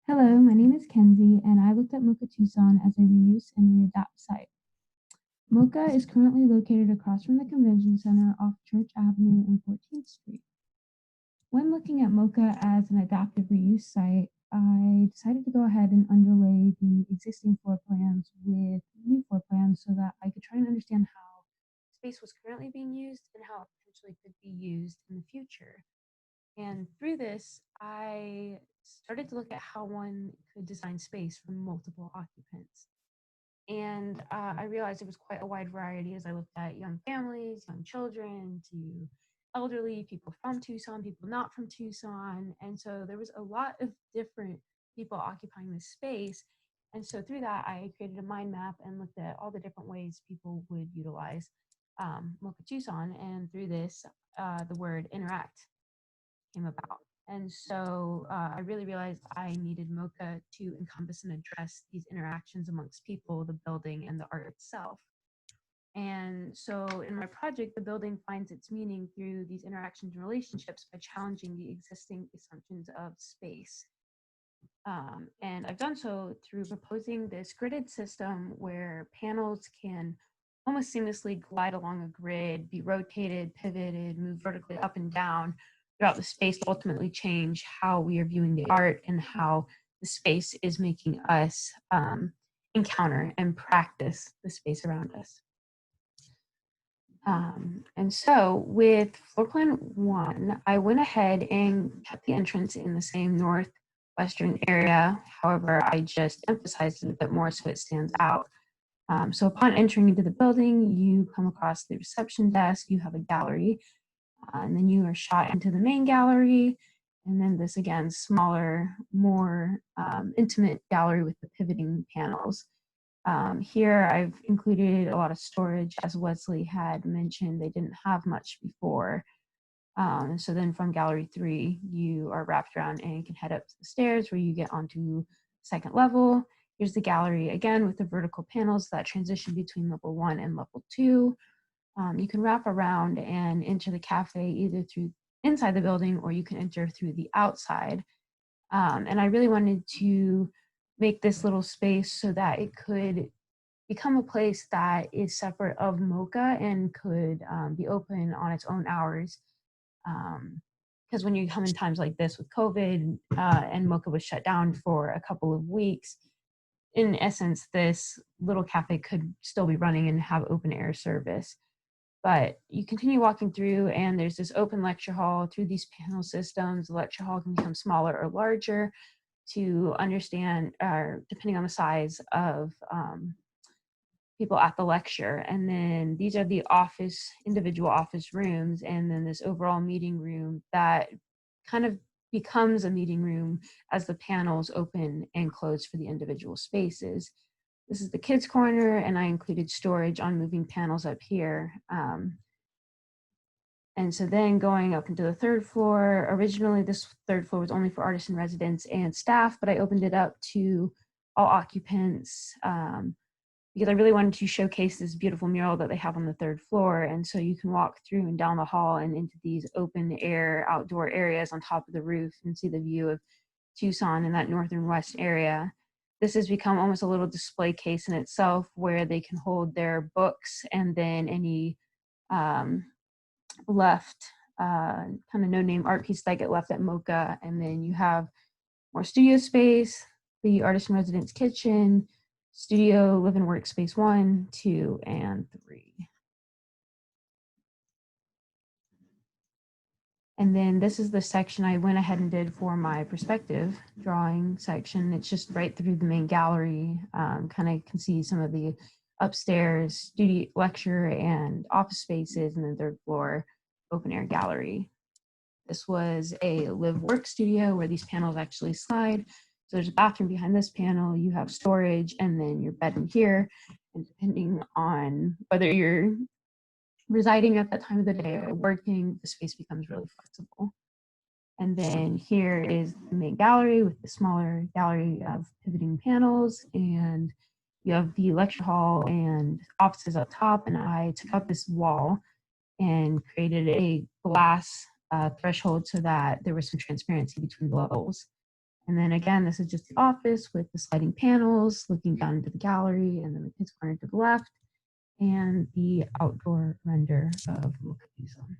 Hello, my name is Kenzie, and I looked at MOCA Tucson as a reuse and readapt site. MOCA is currently located across from the Convention Center off Church Avenue and 14th Street. When looking at MOCA as an adaptive reuse site, I decided to go ahead and underlay the existing floor plans with new floor plans so that I could try and understand how space was currently being used and how it potentially could be used in the future. And through this, I started to look at how one could design space for multiple occupants. And I realized it was quite a wide variety as I looked at young families, young children, to elderly, people from Tucson, people not from Tucson. And so there was a lot of different people occupying this space. And so through that, I created a mind map and looked at all the different ways people would utilize MOCA Tucson. And through this, the word interact came about. And so I really realized I needed MOCA to encompass and address these interactions amongst people, the building, and the art itself. And so in my project, the building finds its meaning through these interactions and relationships by challenging the existing assumptions of space. And I've done so through proposing this gridded system where panels can almost seamlessly glide along a grid, be rotated, pivoted, move vertically up and down throughout the space to ultimately change how we are viewing the art and how the space is making us encounter and practice the space around us. And so with floor plan 1, I went ahead and kept the entrance in the same northwestern area. However, I just emphasized it a bit more so it stands out. So upon entering into the building, you come across the reception desk, you have a gallery, and then you are shot into the main gallery. And then this, again, smaller, more intimate gallery with the pivoting panels. Here I've included a lot of storage, as Wesley had mentioned. They didn't have much before. So then from gallery 3, you are wrapped around and can head up to the stairs where you get onto second level. Here's the gallery again with the vertical panels that transition between level 1 and level 2. You can wrap around and enter the cafe either through inside the building or you can enter through the outside. And I really wanted to make this little space so that it could become a place that is separate of MOCA and could be open on its own hours. Because when you come in times like this with COVID and MOCA was shut down for a couple of weeks, in essence, this little cafe could still be running and have open air service. But you continue walking through and there's this open lecture hall. Through these panel systems, the lecture hall can become smaller or larger to understand, depending on the size of people at the lecture. And then these are the individual office rooms, and then this overall meeting room that kind of becomes a meeting room as the panels open and close for the individual spaces. This is the kids' corner, and I included storage on moving panels up here. And so then going up into the third floor, originally this third floor was only for artists in residence and staff, but I opened it up to all occupants because I really wanted to showcase this beautiful mural that they have on the third floor. And so you can walk through and down the hall and into these open air outdoor areas on top of the roof and see the view of Tucson in that northern west area. This has become almost a little display case in itself where they can hold their books and then any left kind of no-name art piece that get left at MOCA. And then you have more studio space, the artist in residence kitchen, studio, live and workspace 1, 2, and 3. And then this is the section I went ahead and did for my perspective drawing section. It's just right through the main gallery. Kind of can see some of the upstairs studio, lecture, and office spaces, and then third floor open air gallery. This was a live work studio where these panels actually slide. So there's a bathroom behind this panel, you have storage, and then your bed in here. And depending on whether you're residing at that time of the day or working, the space becomes really flexible. And then here is the main gallery with the smaller gallery of pivoting panels, and you have the lecture hall and offices up top. And I took out this wall and created a glass threshold so that there was some transparency between the levels. And then again, this is just the office with the sliding panels looking down into the gallery, and then the kids' corner to the left, and the outdoor render of MOCA Tucson.